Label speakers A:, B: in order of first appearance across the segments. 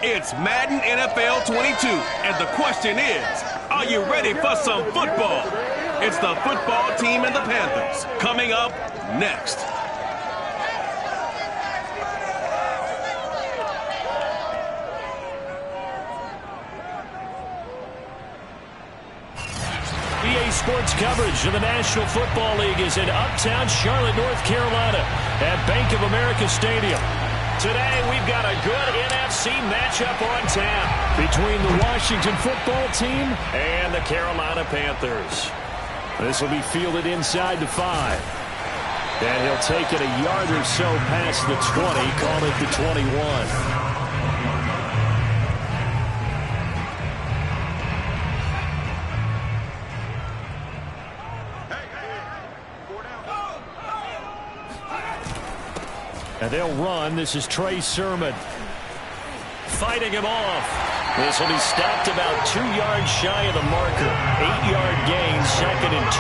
A: It's Madden NFL 22, and the question is, are you ready for some football? It's the football team and the Panthers, coming up next.
B: EA Sports coverage of the National Football League is in uptown Charlotte, North Carolina at Bank of America Stadium. Today, we've got a good NFC matchup on tap between the Washington Football Team and the Carolina Panthers. This will be fielded inside the 5. And he'll take it a yard or so past the 20, call it the 21. And they'll run. This is Trey Sermon fighting him off. This will be stopped about 2 yards shy of the marker. 8-yard gain, 2nd and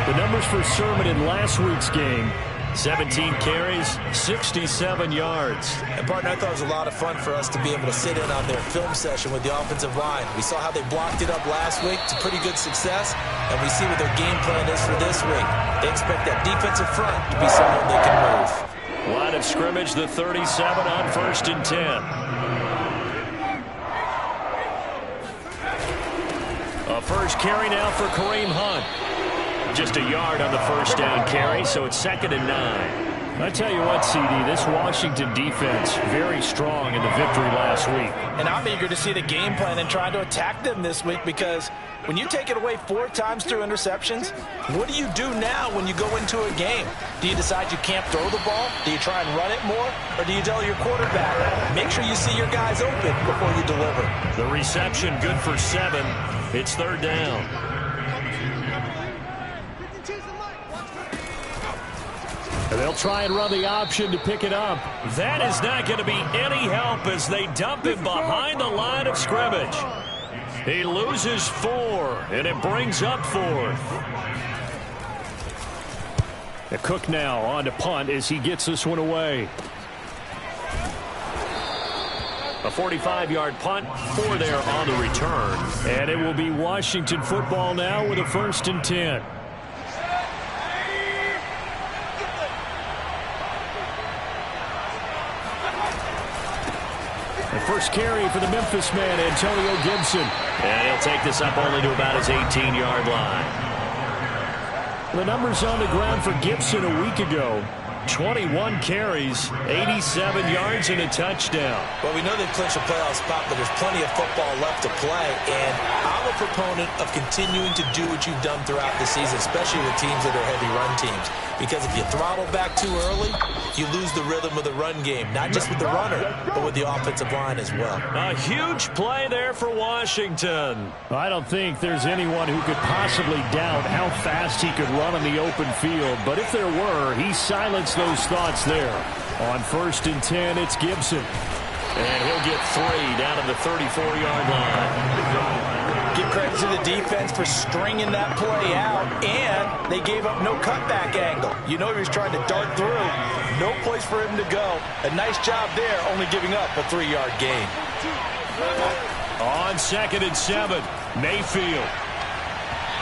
B: 2. The numbers for Sermon in last week's game: 17 carries, 67 yards.
C: And, partner, I thought it was a lot of fun for us to be able to sit in on their film session with the offensive line. We saw how they blocked it up last week to pretty good success, and we see what their game plan is for this week. They expect that defensive front to be someone they can move.
B: Line of scrimmage, the 37 on 1st and 10. A first carry now for Kareem Hunt. Just a yard on the first down carry, so it's 2nd and 9. I tell you what, CD, this Washington defense, very strong in the victory last week.
D: And I'm eager to see the game plan and trying to attack them this week, because when you take it away 4 times through interceptions, what do you do now when you go into a game? Do you decide you can't throw the ball? Do you try and run it more? Or do you tell your quarterback, make sure you see your guys open before you deliver?
B: The reception good for 7. It's 3rd down. They'll try and run the option to pick it up. That is not going to be any help as they dump him behind the line of scrimmage. He loses 4, and it brings up 4th. The Cook now on to punt as he gets this one away. A 45-yard punt, 4 there on the return. And it will be Washington football now with a 1st and 10. First carry for the Memphis man, Antonio Gibson. And he'll take this up only to about his 18-yard line. The numbers on the ground for Gibson a week ago: 21 carries, 87 yards, and a touchdown.
C: Well, we know they've clinched a playoff spot, but there's plenty of football left to play. And I'm a proponent of continuing to do what you've done throughout the season, especially with teams that are heavy run teams. Because if you throttle back too early, you lose the rhythm of the run game, not just with the runner, but with the offensive line as well.
B: A huge play there for Washington. I don't think there's anyone who could possibly doubt how fast he could run on the open field. But if there were, he silenced those thoughts there. On 1st and 10, it's Gibson. And he'll get 3 down to the 34-yard line.
D: Give credit to the defense for stringing that play out, and they gave up no cutback angle. You know he was trying to dart through. No place for him to go. A nice job there, only giving up a 3-yard gain.
B: On 2nd and 7, Mayfield.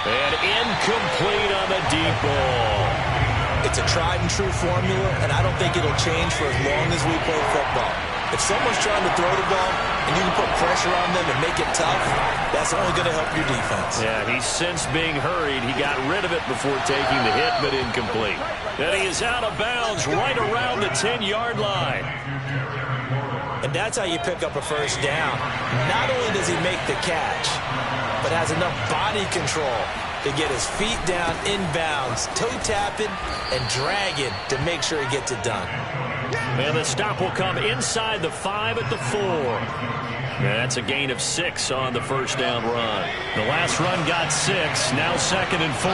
B: And incomplete on the deep ball.
C: It's a tried-and-true formula, and I don't think it'll change for as long as we play football. If someone's trying to throw the ball and you can put pressure on them and make it tough, that's only going to help your defense.
B: Yeah, he's since being hurried. He got rid of it before taking the hit, but incomplete. And he is out of bounds right around the 10-yard line.
C: And that's how you pick up a first down. Not only does he make the catch, but has enough body control to get his feet down inbounds, toe tapping and dragging to make sure he gets it done.
B: And the stop will come inside the 5 at the 4. And that's a gain of 6 on the first down run. The last run got 6, now 2nd and 4.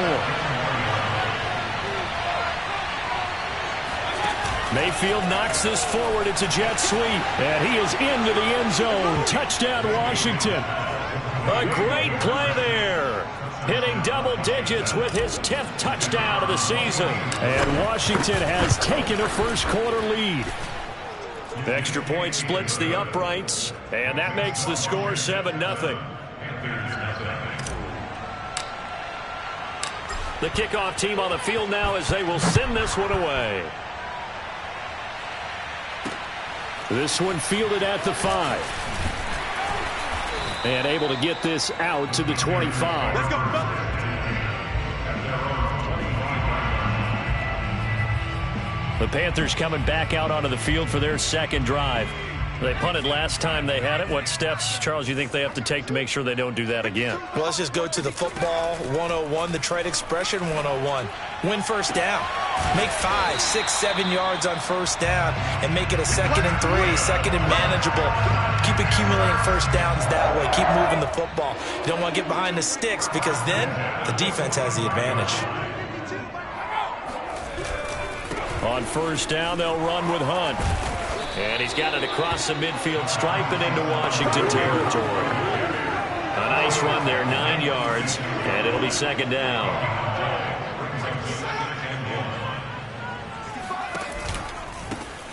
B: Mayfield knocks this forward. It's a jet sweep. And he is into the end zone. Touchdown, Washington. A great play there. Hitting double digits with his 10th touchdown of the season. And Washington has taken a first quarter lead. The extra point splits the uprights, and that makes the score 7-0. The kickoff team on the field now as they will send this one away. This one fielded at the 5. And able to get this out to the 25.
A: Let's go.
B: The Panthers coming back out onto the field for their second drive. They punted last time they had it. What steps, Charles, you think they have to take to make sure they don't do that again?
D: Well, let's just go to the football 101, the trade expression 101. Win first down. Make 5, 6, 7 yards on first down and make it a 2nd and 3, 2nd and manageable. Keep accumulating first downs that way. Keep moving the football. You don't want to get behind the sticks because then the defense has the advantage.
B: On first down, they'll run with Hunt. And he's got it across the midfield stripe and into Washington territory. A nice run there, 9 yards, and it'll be 2nd down.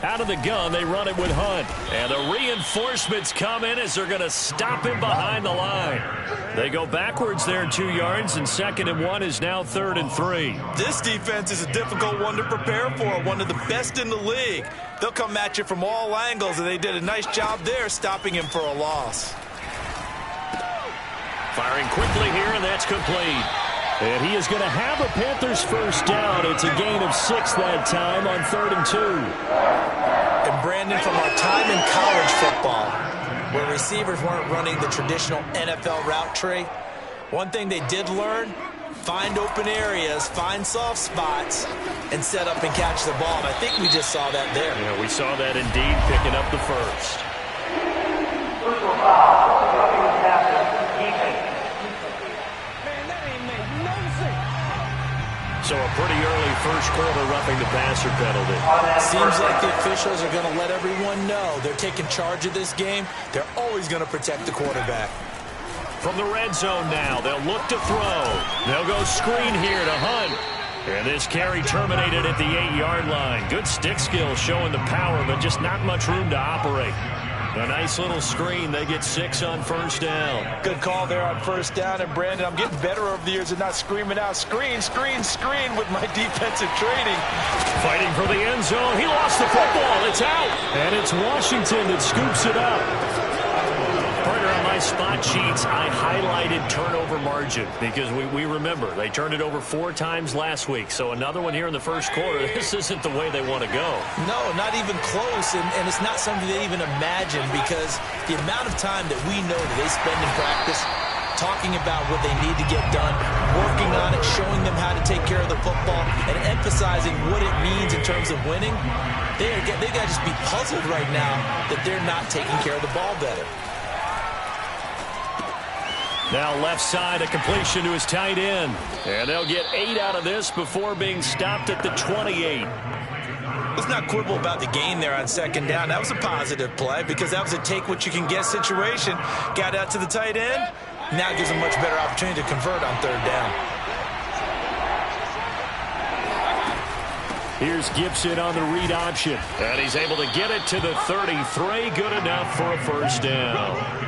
B: Out of the gun, they run it with Hunt. And the reinforcements come in as they're going to stop him behind the line. They go backwards there 2 yards, and 2nd and 1 is now 3rd and 3.
D: This defense is a difficult one to prepare for, one of the best in the league. They'll come at you from all angles, and they did a nice job there stopping him for a loss.
B: Firing quickly here, and that's complete. And he is going to have a Panthers first down. It's a gain of 6 that time on 3rd and 2.
D: And Brandon, from our time in college football, where receivers weren't running the traditional NFL route tree, one thing they did learn, find open areas, find soft spots, and set up and catch the ball. And I think we just saw that there.
B: Yeah, we saw that indeed, picking up the first. So a pretty early first quarter roughing the passer penalty.
D: Seems like the officials are going to let everyone know they're taking charge of this game. They're always going to protect the quarterback.
B: From the red zone now, they'll look to throw. They'll go screen here to Hunt. And this carry terminated at the 8-yard line. Good stick skills showing the power, but just not much room to operate. A nice little screen. They get 6 on first down.
D: Good call there on first down. And, Brandon, I'm getting better over the years at not screaming out, screen, screen, screen with my defensive training.
B: Fighting for the end zone. He lost the football. It's out. And it's Washington that scoops it up. Partner, on my spot sheets, I highlighted turnover margin because we remember they turned it over 4 times last week. So another one here in the first quarter. This isn't the way they want to go.
D: No, not even close. And it's not something they even imagine because the amount of time that we know that they spend in practice talking about what they need to get done, working on it, showing them how to take care of the football, and emphasizing what it means in terms of winning, they got to just be puzzled right now that they're not taking care of the ball better.
B: Now left side, a completion to his tight end. And they'll get 8 out of this before being stopped at the 28.
D: Let's not quibble about the gain there on second down. That was a positive play because that was a take-what-you-can-get situation. Got out to the tight end. Now gives a much better opportunity to convert on third down.
B: Here's Gibson on the read option. And he's able to get it to the 33. Good enough for a first down.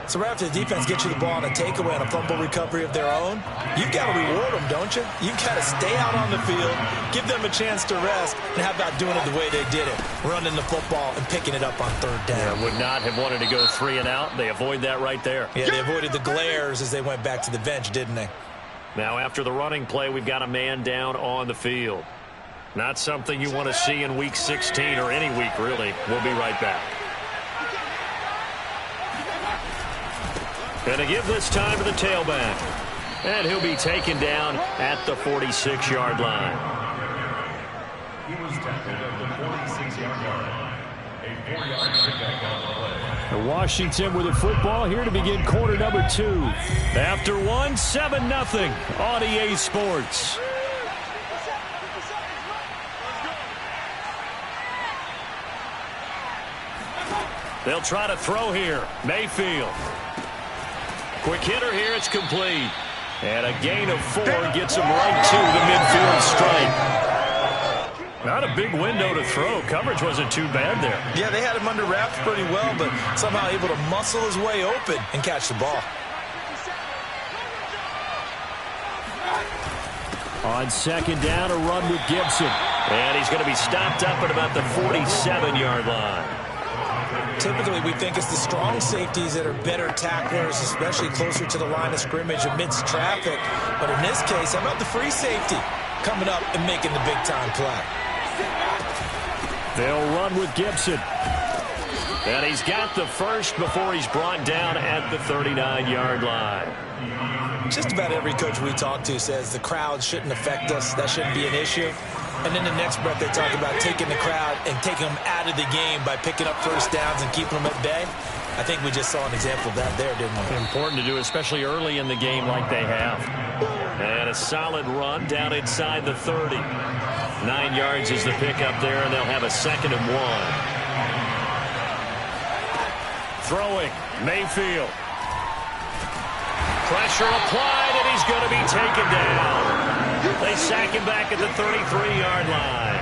D: So right after the defense gets you the ball on a takeaway and a fumble recovery of their own, you've got to reward them, don't you? You've got to stay out on the field, give them a chance to rest, and how about doing it the way they did it, running the football and picking it up on third down.
B: Yeah, would not have wanted to go 3 and out. They avoid that right there.
D: Yeah, they avoided the glares as they went back to the bench, didn't they?
B: Now after the running play, we've got a man down on the field. Not something you want to see in Week 16 or any week, really. We'll be right back. And to give this time to the tailback. And he'll be taken down at the 46-yard line.
E: He was tackled at the 46-yard line. A 4-yard pickup on the play.
B: Washington with the football here to begin quarter number 2. After 1, 7-0 on EA Sports. They'll try to throw here. Mayfield. Quick hitter here. It's complete. And a gain of 4 gets him right to the midfield stripe. Not a big window to throw. Coverage wasn't too bad there.
C: Yeah, they had him under wraps pretty well, but somehow able to muscle his way open and catch the ball.
B: On second down, a run with Gibson. And he's going to be stopped up at about the 47-yard line.
C: Typically, we think it's the strong safeties that are better tacklers, especially closer to the line of scrimmage amidst traffic. But in this case, how about the free safety coming up and making the big-time play?
B: They'll run with Gibson. And he's got the first before he's brought down at the 39-yard line.
C: Just about every coach we talk to says the crowd shouldn't affect us. That shouldn't be an issue. And then the next breath, they talk about taking the crowd and taking them out of the game by picking up first downs and keeping them at bay. I think we just saw an example of that there, didn't we?
B: Important to do, especially early in the game like they have. And a solid run down inside the 30. 9 yards is the pickup there, and they'll have a 2nd and 1. Throwing, Mayfield. Pressure applied, and he's going to be taken down. They sack him back at the 33-yard line.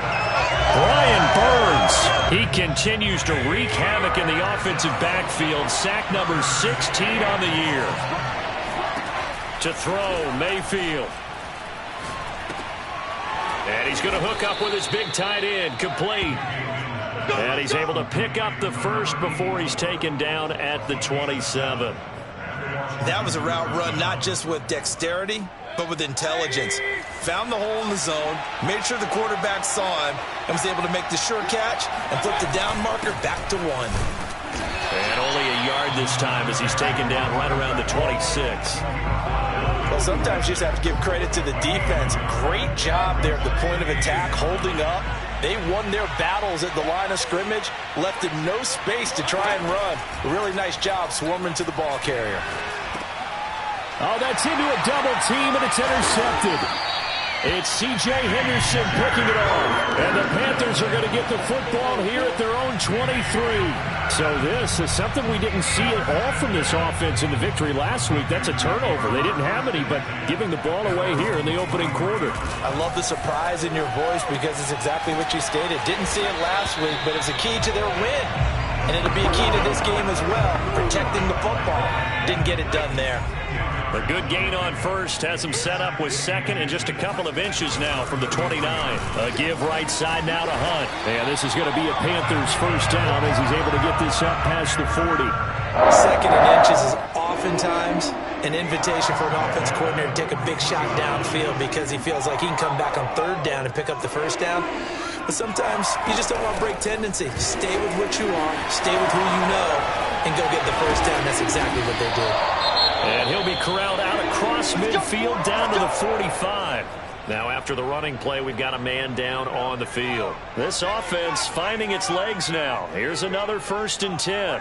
B: Brian Burns, he continues to wreak havoc in the offensive backfield. Sack number 16 on the year. To throw, Mayfield. And he's going to hook up with his big tight end, complete. And he's able to pick up the first before he's taken down at the 27.
C: That was a route run not just with dexterity, but with intelligence. Found the hole in the zone, made sure the quarterback saw him, and was able to make the sure catch and flip the down marker back to 1.
B: And only a yard this time as he's taken down right around the 26.
D: Well, sometimes you just have to give credit to the defense. Great job there at the point of attack, holding up. They won their battles at the line of scrimmage, left him no space to try and run. A really nice job swarming to the ball carrier.
B: Oh, that's into a double team, and it's intercepted. It's C.J. Henderson picking it off. And the Panthers are going to get the football here at their own 23. So this is something we didn't see at all from this offense in the victory last week. That's a turnover. They didn't have any, but giving the ball away here in the opening quarter.
D: I love the surprise in your voice because it's exactly what you stated. Didn't see it last week, but it's a key to their win. And it'll be a key to this game as well, protecting the football. Didn't get it done there.
B: A good gain on first has him set up with second and just a couple of inches now from the 29. A give right side now to Hunt. And this is going to be a Panthers first down as he's able to get this up past the 40.
C: Second and inches is oftentimes an invitation for an offense coordinator to take a big shot downfield because he feels like he can come back on third down and pick up the first down. But sometimes you just don't want to break tendency. Stay with what you are, stay with who you know, and go get the first down. That's exactly what they did.
B: And he'll be corralled out across midfield down to the 45. Now after the running play, we've got a man down on the field. This offense finding its legs now. Here's another 1st and 10.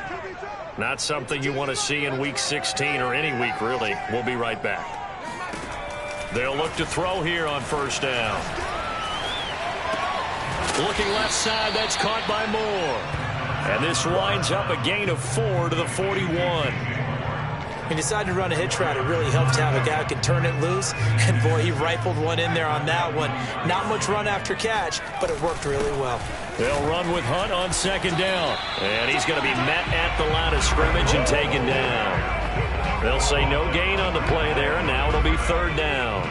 B: Not something you want to see in week 16 or any week, really. We'll be right back. They'll look to throw here on first down. Looking left side, that's caught by Moore. And this winds up a gain of 4 to the 41.
C: He decided to run a hitch route. It really helped to have a guy who can turn it loose. And, boy, he rifled one in there on that one. Not much run after catch, but it worked really well.
B: They'll run with Hunt on second down. And he's going to be met at the line of scrimmage and taken down. They'll say no gain on the play there, and now it'll be third down.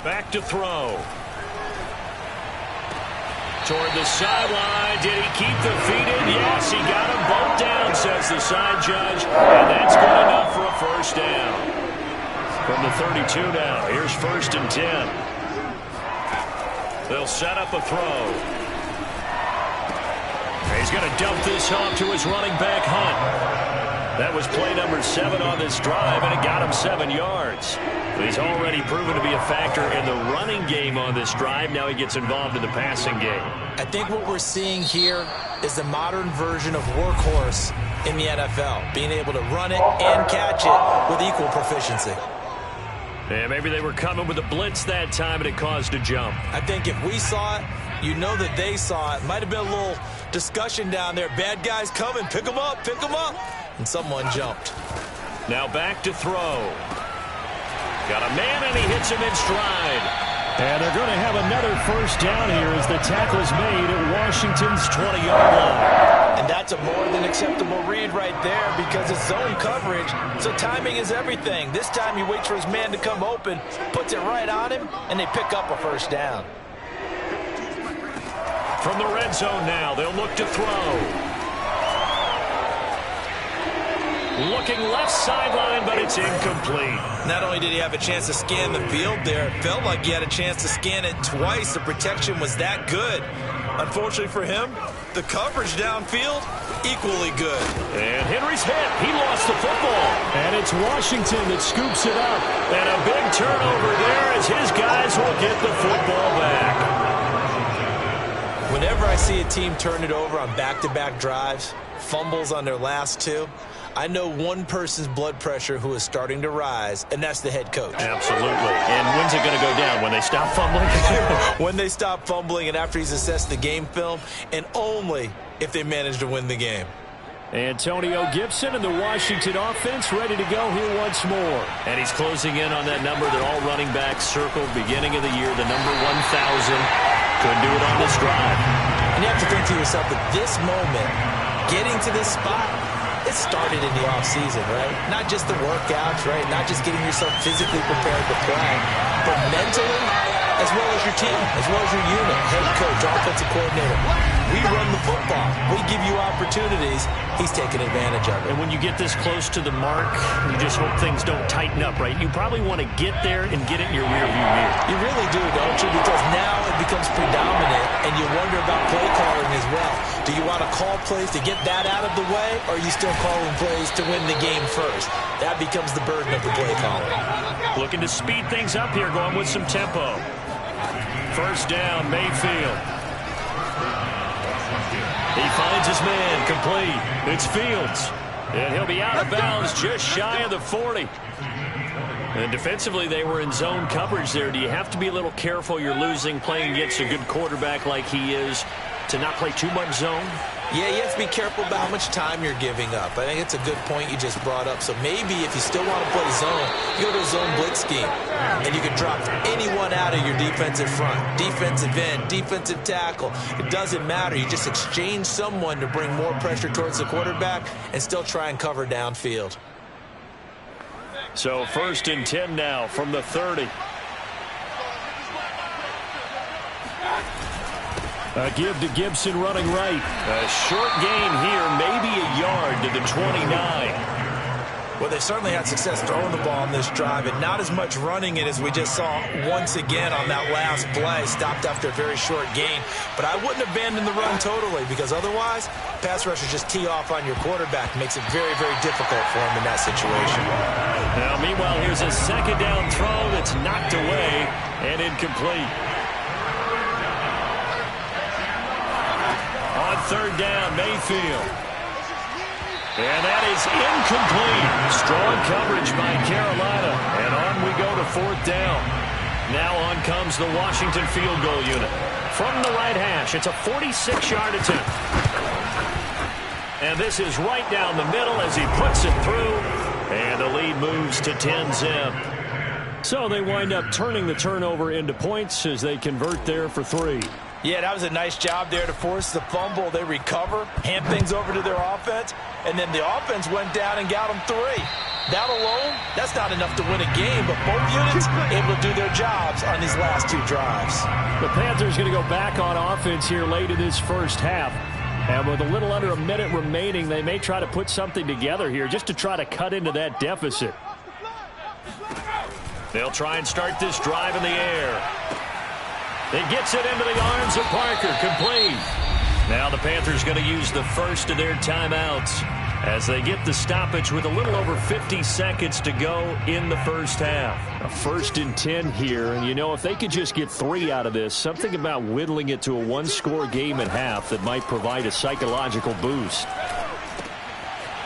B: Back to throw. Toward the sideline. Did he keep the feet in? Yes, he got them both down, says the side judge. And that's good enough for a first down. From the 32 now, here's 1st and 10. They'll set up a throw. He's going to dump this off to his running back, Hunt. That was play number 7 on this drive, and it got him 7 yards. He's already proven to be a factor in the running game on this drive. Now he gets involved in the passing game.
C: I think what we're seeing here is the modern version of workhorse in the NFL, being able to run it and catch it with equal proficiency.
B: Yeah, maybe they were coming with a blitz that time, and it caused a jump.
C: I think if we saw it, you know that they saw it. Might have been a little discussion down there. Bad guys coming. Pick them up. Pick them up. And someone jumped.
B: Now back to throw. Got a man, and he hits him in stride. And they're going to have another first down here as the tackle is made at Washington's 20-yard line.
D: And that's a more than acceptable read right there because it's zone coverage, so timing is everything. This time he waits for his man to come open, puts it right on him, and they pick up a first down.
B: From the red zone now, they'll look to throw. Looking left sideline, but it's incomplete.
C: Not only did he have a chance to scan the field there, it felt like he had a chance to scan it twice. The protection was that good. Unfortunately for him, the coverage downfield, equally good.
B: And Henry's hit. He lost the football. And it's Washington that scoops it up. And a big turnover there as his guys will get the football back.
C: Whenever I see a team turn it over on back-to-back drives, fumbles on their last two, I know one person's blood pressure who is starting to rise, and that's the head coach.
B: Absolutely. And when's it going to go down? When they stop fumbling?
C: When they stop fumbling and after he's assessed the game film, and only if they manage to win the game.
B: Antonio Gibson and the Washington offense ready to go here once more. And he's closing in on that number that all running backs circled beginning of the year, the number 1,000. Couldn't do it on this drive.
C: And you have to think to yourself that this moment, getting to this spot, it started in the offseason, right? Not just the workouts, right? Not just getting yourself physically prepared to play, but mentally, as well as your team, as well as your unit, head coach, offensive coordinator. We run the football. We give you opportunities. He's taking advantage of it.
B: And when you get this close to the mark, you just hope things don't tighten up, right? You probably want to get there and get it in your rearview mirror.
C: You really do, don't you? Because now it becomes predominant, and you wonder about play calling as well. Do you want to call plays to get that out of the way, or are you still calling plays to win the game first? That becomes the burden of the play calling.
B: Looking to speed things up here, going with some tempo. First down, Mayfield. He finds his man, complete. It's Fields. And he'll be out of bounds just shy of the 40. And defensively, they were in zone coverage there. Do you have to be a little careful you're losing playing against a good quarterback like he is to not play too much zone?
C: Yeah, you have to be careful about how much time you're giving up. I think it's a good point you just brought up. So maybe if you still want to play zone, you go to a zone blitz scheme. And you can drop anyone out of your defensive front. Defensive end, defensive tackle. It doesn't matter. You just exchange someone to bring more pressure towards the quarterback and still try and cover downfield.
B: So 1st and 10 now from the 30. A give to Gibson running right. A short gain here, maybe a yard to the 29.
C: Well, they certainly had success throwing the ball on this drive, and not as much running it as we just saw once again on that last play. Stopped after a very short gain. But I wouldn't abandon the run totally, because otherwise, pass rushers just tee off on your quarterback. Makes it very, very difficult for him in that situation.
B: Now, meanwhile, here's a second down throw that's knocked away and incomplete. On 3rd down, Mayfield. And that is incomplete. Strong coverage by Carolina. And on we go to 4th down. Now on comes the Washington field goal unit. From the right hash, it's a 46-yard attempt. And this is right down the middle as he puts it through. And the lead moves to 10-zip. So they wind up turning the turnover into points as they convert there for 3.
D: Yeah, that was a nice job there to force the fumble. They recover, hand things over to their offense, and then the offense went down and got them 3. That alone, that's not enough to win a game, but both units able to do their jobs on these last 2 drives.
B: The Panthers going to go back on offense here late in this first half. And with a little under a minute remaining, they may try to put something together here just to try to cut into that deficit. They'll try and start this drive in the air. It gets it into the arms of Parker, complete. Now the Panthers going to use the first of their timeouts as they get the stoppage with a little over 50 seconds to go in the first half. A 1st and 10 here, and you know, if they could just get 3 out of this, something about whittling it to a 1-score game at half that might provide a psychological boost.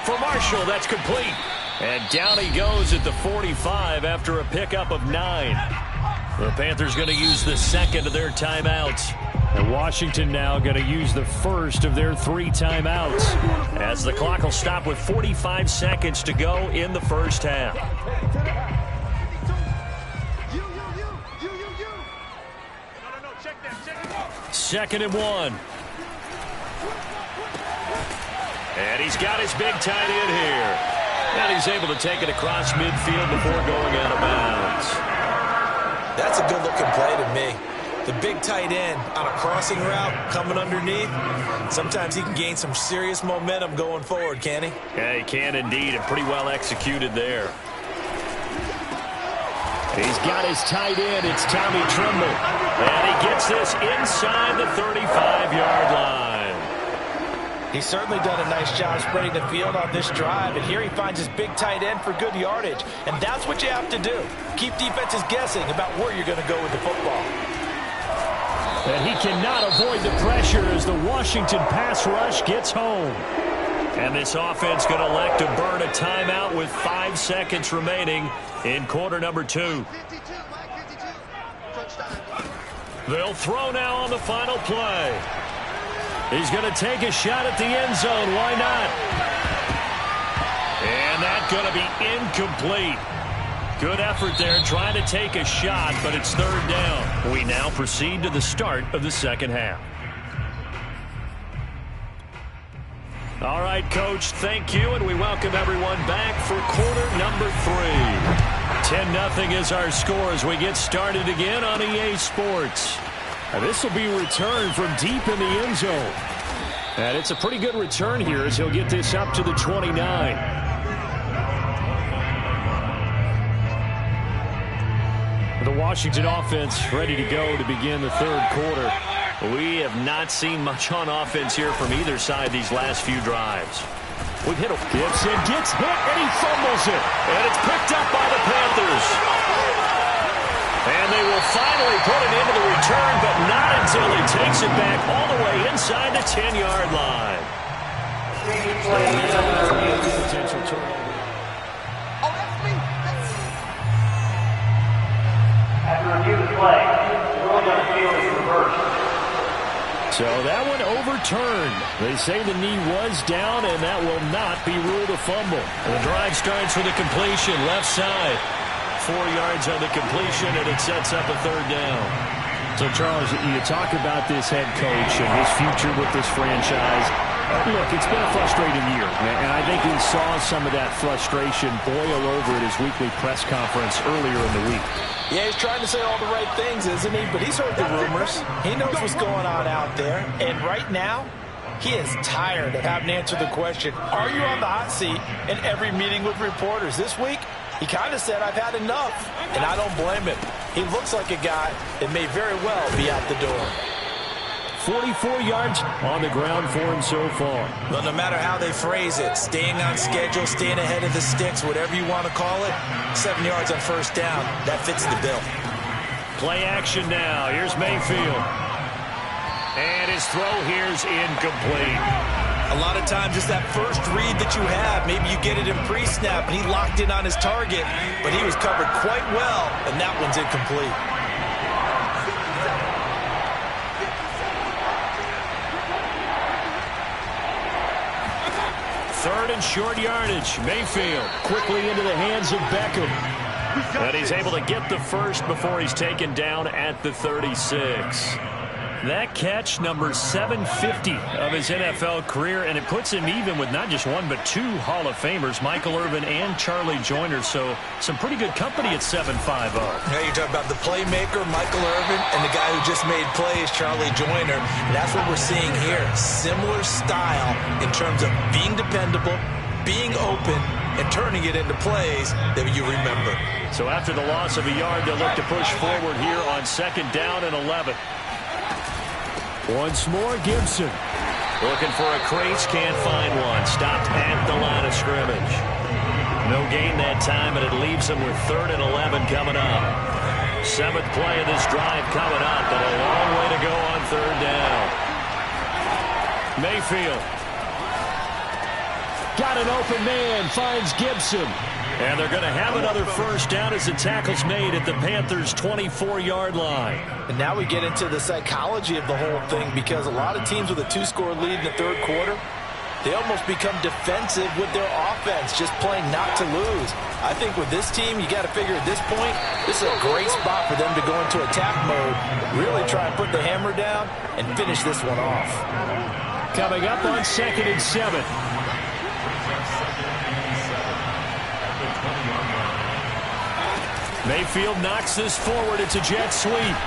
B: For Marshall, that's complete. And down he goes at the 45 after a pickup of 9. The Panthers going to use the second of their timeouts. And Washington now going to use the first of their 3 timeouts as the clock will stop with 45 seconds to go in the first half. 2nd and 1. And he's got his big tight end here. And he's able to take it across midfield before going out of bounds.
C: That's a good-looking play to me. The big tight end on a crossing route coming underneath. Sometimes he can gain some serious momentum going forward, can he?
B: Yeah, he can indeed, and pretty well executed there. He's got his tight end. It's Tommy Tremble. And he gets this inside the 35-yard line.
D: He's certainly done a nice job spreading the field on this drive, and here he finds his big tight end for good yardage. And that's what you have to do. Keep defenses guessing about where you're going to go with the football.
B: And he cannot avoid the pressure as the Washington pass rush gets home. And this offense going to elect to burn a timeout with 5 seconds remaining in quarter number 2. They'll throw now on the final play. He's going to take a shot at the end zone. Why not? And that's going to be incomplete. Good effort there trying to take a shot, but it's 3rd down. We now proceed to the start of the second half. All right, Coach, thank you, and we welcome everyone back for quarter number 3. 10-0 is our score as we get started again on EA Sports. And this will be returned from deep in the end zone. And it's a pretty good return here as he'll get this up to the 29. The Washington offense ready to go to begin the 3rd quarter. We have not seen much on offense here from either side these last few drives. We've hit him. Gibson gets hit, and he fumbles it. And it's picked up by the Panthers. And they will finally put it into the return, but not until he takes it back all the way inside the 10-yard line. Potential turnover.
F: After review the play, the ruling on the field is reversed.
B: So that one overturned. They say the knee was down, and that will not be ruled a fumble. The drive starts with a completion left side. 4 yards on the completion, and it sets up a 3rd down. So, Charles, you talk about this head coach and his future with this franchise. Look, it's been a frustrating year, and I think we saw some of that frustration boil over at his weekly press conference earlier in the week.
D: Yeah, he's trying to say all the right things, isn't he? But he's heard the rumors. He knows what's going on out there. And right now, he is tired of having to answer the question, are you on the hot seat in every meeting with reporters? This week, he kind of said, I've had enough. And I don't blame him. He looks like a guy that may very well be out the door.
B: 44 yards on the ground for him so far.
C: Well, no matter how they phrase it, staying on schedule, staying ahead of the sticks, whatever you want to call it, 7 yards on 1st down, that fits the bill.
B: Play action now. Here's Mayfield. And his throw here's incomplete.
C: A lot of times it's that first read that you have. Maybe you get it in pre-snap, and he locked in on his target, but he was covered quite well, and that one's incomplete.
B: 3rd and short yardage. Mayfield quickly into the hands of Beckham. And he's able to get the first before he's taken down at the 36. That catch, number 750 of his NFL career, and it puts him even with not just one but 2 Hall of Famers, Michael Irvin and Charlie Joyner. So some pretty good company at 7'5".
C: Yeah, you're talking about the playmaker, Michael Irvin, and the guy who just made plays, Charlie Joyner. And that's what we're seeing here. Similar style in terms of being dependable, being open, and turning it into plays that you remember.
B: So after the loss of a yard, they'll look to push forward here on 2nd down and 11. Once more, Gibson. Looking for a crease, can't find one. Stopped at the line of scrimmage. No gain that time, and it leaves him with 3rd and 11 coming up. 7th play of this drive coming up, and a long way to go on 3rd down. Mayfield. Got an open man, finds Gibson. And they're going to have another 1st down as the tackle's made at the Panthers' 24-yard line.
D: And now we get into the psychology of the whole thing, because a lot of teams with a 2-score lead in the 3rd quarter, they almost become defensive with their offense, just playing not to lose. I think with this team, you got to figure at this point, this is a great spot for them to go into attack mode, really try and put the hammer down and finish this one off.
B: Coming up on 2nd and 7. Mayfield knocks this forward. It's a jet sweep.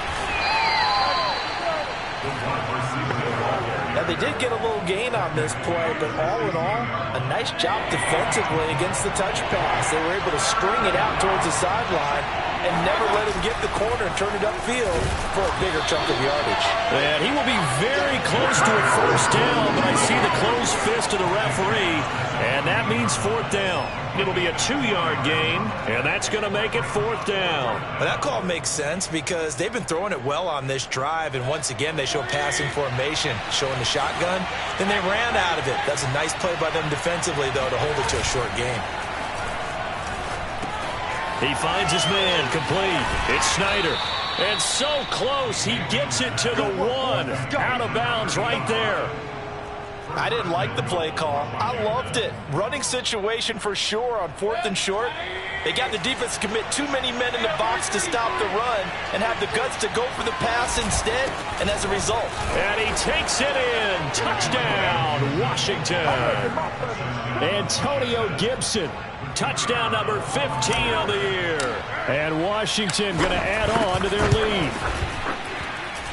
D: Now, they did get a little gain on this play, but all in all, a nice job defensively against the touch pass. They were able to string it out towards the sideline and never let him get the corner and turn it upfield for a bigger chunk of yardage.
B: And he will be very close to a first down, but I see the closed fist of the referee, and that means 4th down. It'll be a 2-yard gain, and that's going to make it 4th down.
C: Well, that call makes sense because they've been throwing it well on this drive, and once again, they show passing formation, showing the shotgun. Then they ran out of it. That's a nice play by them defensively, though, to hold it to a short game.
B: He finds his man, complete. It's Snyder. And so close, he gets it to the 1. Out of bounds right there.
D: I didn't like the play call. I loved it. Running situation for sure on 4th and short. They got the defense to commit too many men in the box to stop the run and have the guts to go for the pass instead, and as a result.
B: And he takes it in. Touchdown, Washington. Antonio Gibson. Touchdown number 15 on the year. And Washington going to add on to their lead.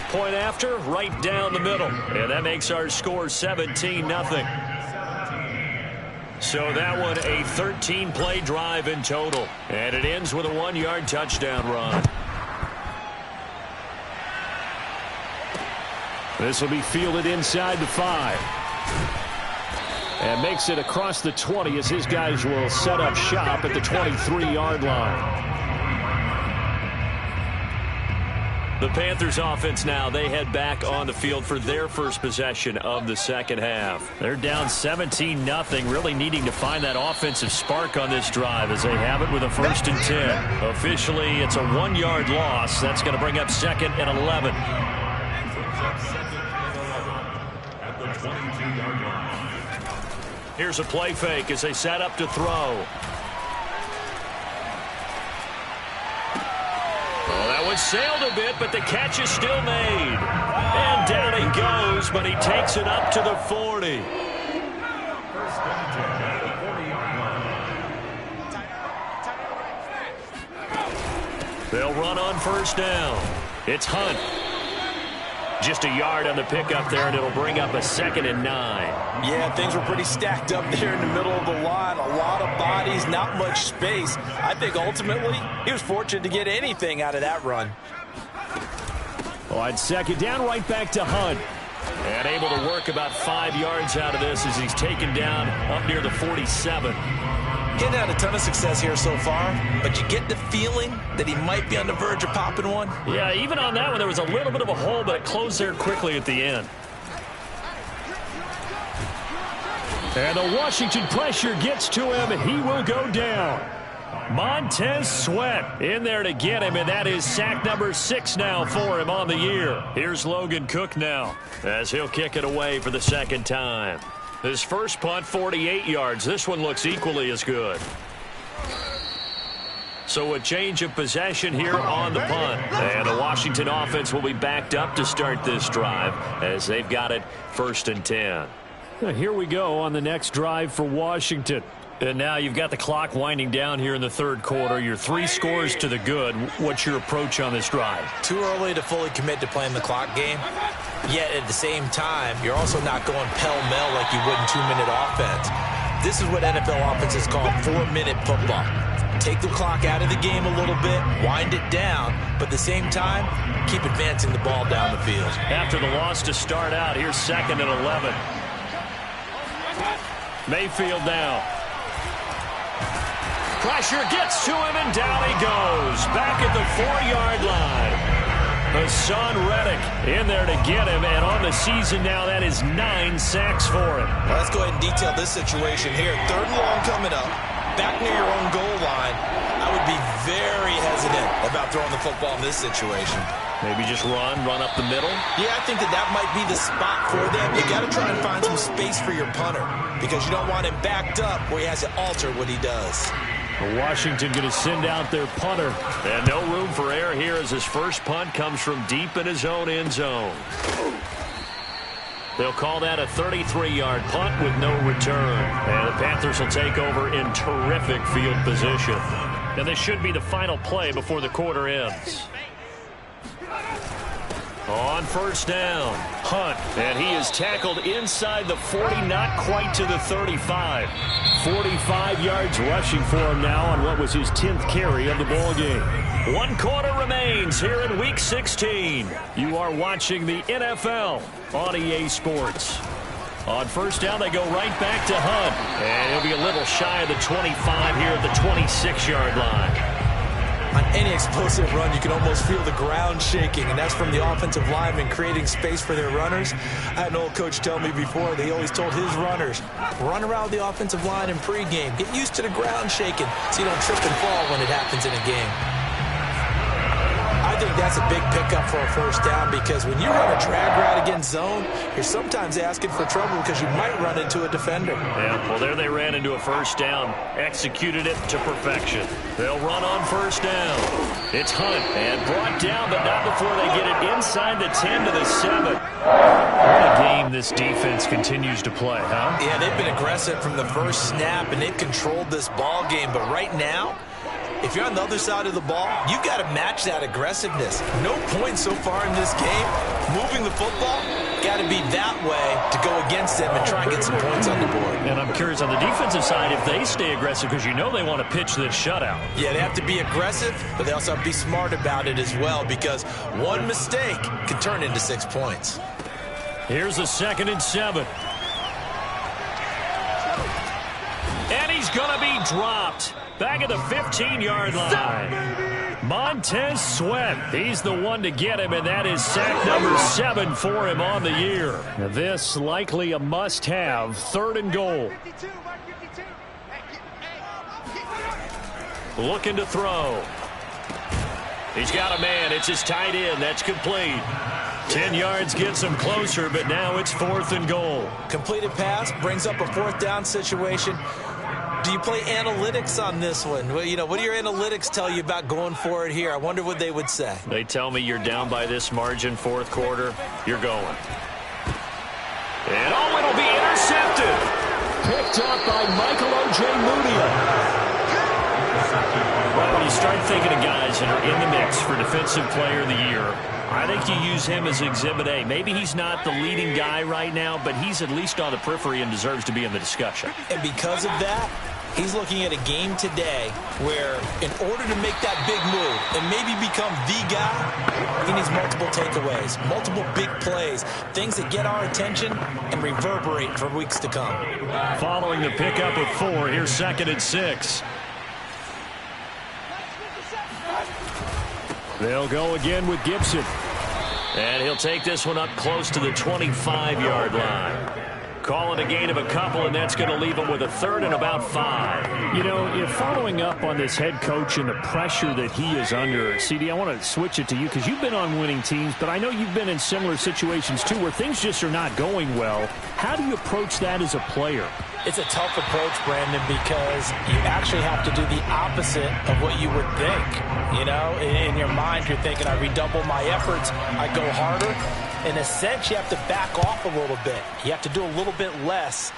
B: Point after, right down the middle. And that makes our score 17-0. So that one a 13-play drive in total. And it ends with a 1-yard touchdown run. This will be fielded inside the 5. And makes it across the 20 as his guys will set up shop at the 23-yard line. The Panthers offense now, they head back on the field for their first possession of the second half. They're down 17-0, really needing to find that offensive spark on this drive as they have it with a 1st and 10. Officially, it's a 1-yard loss. That's going to bring up 2nd and 11. Here's a play fake as they set up to throw. Oh, that one sailed a bit, but the catch is still made. And down he goes, but he takes it up to the 40. They'll run on 1st down. It's Hunt. Just a yard on the pickup there, and it'll bring up a 2nd and 9.
D: Yeah, things were pretty stacked up there in the middle of the line. A lot of bodies, not much space. I think ultimately he was fortunate to get anything out of that run.
B: On 2nd down, right back to Hunt. And able to work about 5 yards out of this as he's taken down up near the 47.
C: Getting had a ton of success here so far, but you get the feeling that he might be on the verge of popping one.
B: Yeah, even on that one, there was a little bit of a hole, but it closed there quickly at the end. And the Washington pressure gets to him, and he will go down. Montez Sweat in there to get him, and that is sack number 6 now for him on the year. Here's Logan Cook now as he'll kick it away for the 2nd time. His first punt, 48 yards. This one looks equally as good. So a change of possession here on the punt. And the Washington offense will be backed up to start this drive as they've got it 1st and 10. Here we go on the next drive for Washington. And now you've got the clock winding down here in the 3rd quarter. You're 3 scores to the good. What's your approach on this drive?
C: Too early to fully commit to playing the clock game. Yet at the same time, you're also not going pell-mell like you would in 2-minute offense. This is what NFL offenses call 4-minute football. Take the clock out of the game a little bit, wind it down, but at the same time, keep advancing the ball down the field.
B: After the loss to start out, here's 2nd and 11. Mayfield now. Pressure gets to him, and down he goes. Back at the 4-yard line. Hassan Reddick in there to get him, and on the season now, that is 9 sacks for him.
C: Well, let's go ahead and detail this situation here. 3rd and long coming up. Back near your own goal line. I would to be very hesitant about throwing the football in this situation.
B: Maybe just run up the middle.
C: Yeah, I think that might be the spot for them. You got to try and find some space for your punter because you don't want him backed up where he has to alter what he does.
B: Washington going to send out their punter. And no room for error here as his first punt comes from deep in his own end zone. They'll call that a 33-yard punt with no return. And the Panthers will take over in terrific field position. And this should be the final play before the quarter ends. On first down, Hunt, and he is tackled inside the 40, not quite to the 35. 45 yards rushing for him now on what was his 10th carry of the ball game. 1 quarter remains here in Week 16. You are watching the NFL on EA Sports. On first down, they go right back to Hunt, and he'll be a little shy of the 25 here at the 26-yard line.
C: On any explosive run, you can almost feel the ground shaking, and that's from the offensive linemen creating space for their runners. I had an old coach tell me before, they always told his runners, run around the offensive line in pregame. Get used to the ground shaking so you don't trip and fall when it happens in a game. I think that's a big pickup for a first down because when you run a drag route against zone, you're sometimes asking for trouble because you might run into a defender.
B: Yeah, well, there they ran into a first down, executed it to perfection. They'll run on first down. It's Hunt, and brought down, but not before they get it inside the 10 to the 7. What a game this defense continues to play, huh?
C: Yeah, they've been aggressive from the first snap, and they've controlled this ball game, but right now, if you're on the other side of the ball, you've got to match that aggressiveness. No points so far in this game. Moving the football, got to be that way to go against them and try and get some points on the board.
B: And I'm curious on the defensive side if they stay aggressive because you know they want to pitch this shutout.
C: Yeah, they have to be aggressive, but they also have to be smart about it as well because one mistake can turn into 6 points.
B: Here's a 2nd and 7. And he's going to be dropped. Back at the 15-yard line. Montez Sweat. He's the one to get him, and that is sack number 7 for him on the year. Now this likely a must-have. 3rd and goal. Looking to throw. He's got a man. It's his tight end. That's complete. 10 yards gets him closer, but now it's 4th and goal.
C: Completed pass brings up a 4th down situation. Do you play analytics on this one? Well, you know, what do your analytics tell you about going for it here? I wonder what they would say.
B: They tell me you're down by this margin, 4th quarter. You're going. And oh, it'll be intercepted. Picked up by Michael O.J. Mudia. Well, when you start thinking of guys that are in the mix for Defensive Player of the Year, I think you use him as Exhibit A. Maybe he's not the leading guy right now, but he's at least on the periphery and deserves to be in the discussion.
C: And because of that, he's looking at a game today where in order to make that big move and maybe become the guy, he needs multiple takeaways, multiple big plays, things that get our attention and reverberate for weeks to come.
B: Following the pickup of 4, here's 2nd and 6. They'll go again with Gibson. And he'll take this one up close to the 25-yard line. Call it a gain of a couple, and that's going to leave him with a 3rd and about 5.
G: You know, if following up on this head coach and the pressure that he is under, CD, I want to switch it to you because you've been on winning teams, but I know you've been in similar situations too where things just are not going well. How do you approach that as a player?
D: It's a tough approach, Brandon, because you actually have to do the opposite of what you would think. You know, in your mind, you're thinking, I redouble my efforts, I go harder. In a sense, you have to back off a little bit. You have to do a little bit less.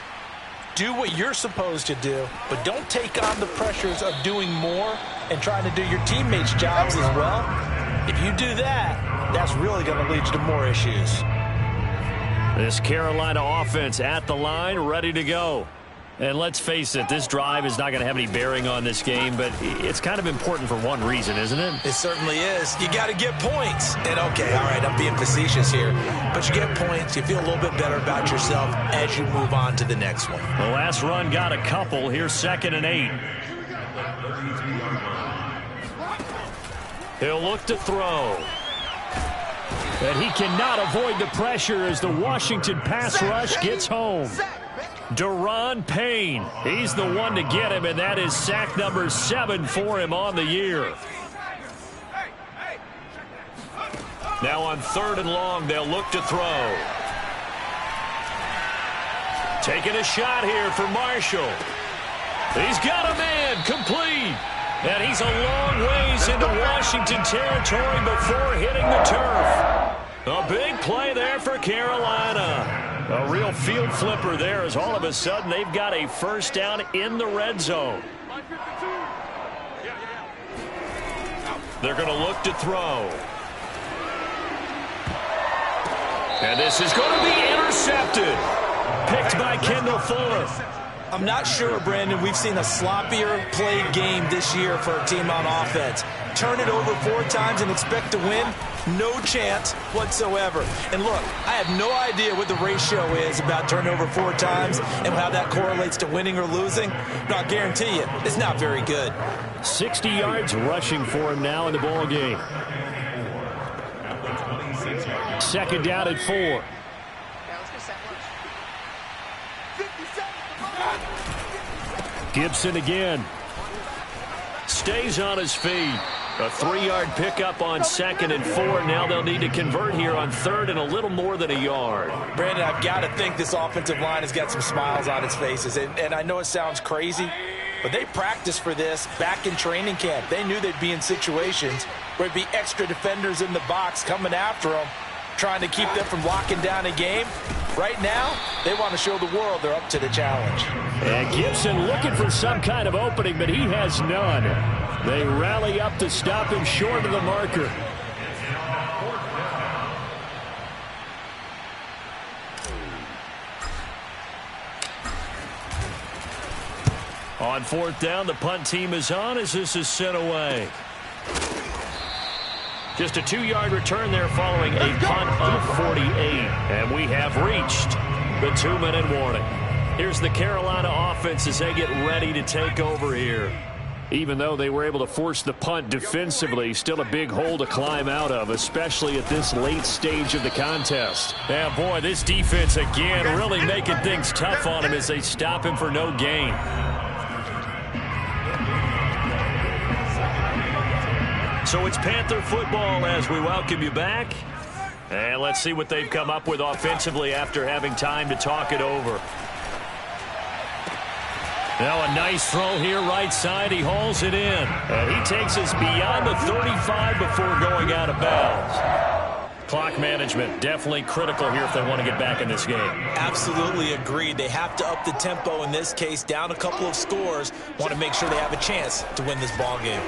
D: Do what you're supposed to do, but don't take on the pressures of doing more and trying to do your teammates' jobs as well. If you do that, that's really going to lead you to more issues.
B: This Carolina offense at the line, ready to go. And let's face it, this drive is not going to have any bearing on this game, but it's kind of important for one reason, isn't it?
C: It certainly is. You got to get points. And, okay, all right, I'm being facetious here. But you get points, you feel a little bit better about yourself as you move on to the next one.
B: The last run got a couple. Here's 2nd and 8. He'll look to throw. And he cannot avoid the pressure as the Washington pass rush gets home. Daron Payne. He's the one to get him, and that is sack number 7 for him on the year. Now on 3rd and long, they'll look to throw. Taking a shot here for Marshall. He's got a man, complete. And he's a long ways into Washington territory before hitting the turf. A big play there for Carolina. A real field flipper there as all of a sudden they've got a first down in the red zone. They're going to look to throw. And this is going to be intercepted. Picked by Kendall Fuller.
C: I'm not sure, Brandon, we've seen a sloppier played game this year for a team on offense. Turn it over 4 times and expect to win? No chance whatsoever. And look, I have no idea what the ratio is about turnover 4 times and how that correlates to winning or losing. But I'll guarantee you, it's not very good.
B: 60 yards rushing for him now in the ball game. 2nd down at 4. Gibson again. Stays on his feet. A 3-yard pickup on 2nd and 4. Now they'll need to convert here on 3rd and a little more than a yard.
C: Brandon, I've got to think this offensive line has got some smiles on its faces. And I know it sounds crazy, but they practiced for this back in training camp. They knew they'd be in situations where it'd be extra defenders in the box coming after them, trying to keep them from locking down a game. Right now, they want to show the world they're up to the challenge.
B: And Gibson looking for some kind of opening, but he has none. They rally up to stop him short of the marker. On 4th down, the punt team is on as this is sent away. Just a 2-yard return there following a punt of 48. And we have reached the 2-minute warning. Here's the Carolina offense as they get ready to take over here. Even though they were able to force the punt defensively, still a big hole to climb out of, especially at this late stage of the contest. Yeah, boy, this defense again really making things tough on him as they stop him for no gain. So it's Panther football as we welcome you back. And let's see what they've come up with offensively after having time to talk it over. Now a nice throw here right side. He hauls it in. And he takes us beyond the 35 before going out of bounds. Clock management definitely critical here if they want to get back in this game.
C: Absolutely agreed. They have to up the tempo in this case, down a couple of scores. Want to make sure they have a chance to win this ball game.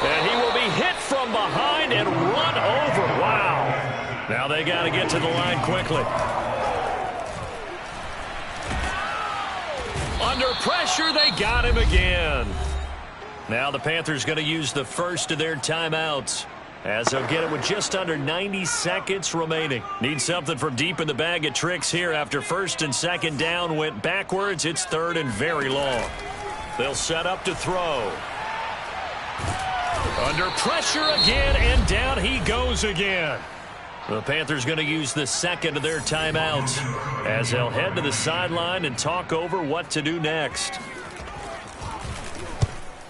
B: And he will be hit from behind and run over. Wow. Now they got to get to the line quickly. Under pressure, they got him again. Now the Panthers going to use the first of their timeouts as they'll get it with just under 90 seconds remaining. Need something from deep in the bag of tricks here after 1st and 2nd down went backwards. It's 3rd and very long. They'll set up to throw. Under pressure again, and down he goes again. The Panthers going to use the 2nd of their timeouts as they'll head to the sideline and talk over what to do next.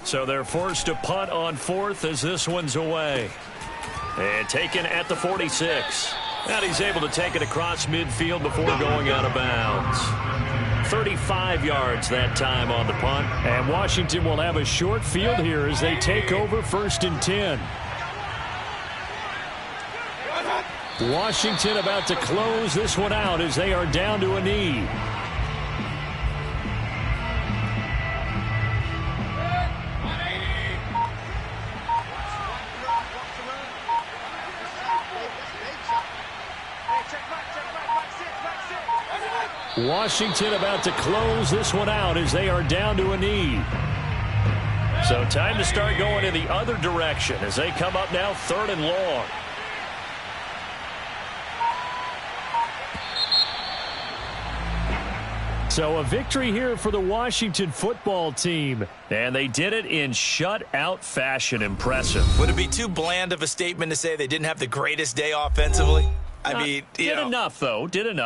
B: So they're forced to punt on 4th as this one's away. And taken at the 46. And he's able to take it across midfield before going out of bounds. 35 yards that time on the punt. And Washington will have a short field here as they take over 1st and 10. Washington about to close this one out as they are down to a knee. Washington about to close this one out as they are down to a knee. So time to start going in the other direction as they come up now 3rd and long. So a victory here for the Washington football team. And they did it in shutout fashion. Impressive.
C: Would it be too bland of a statement to say they didn't have the greatest day offensively? I mean,
B: did enough, though. Did enough.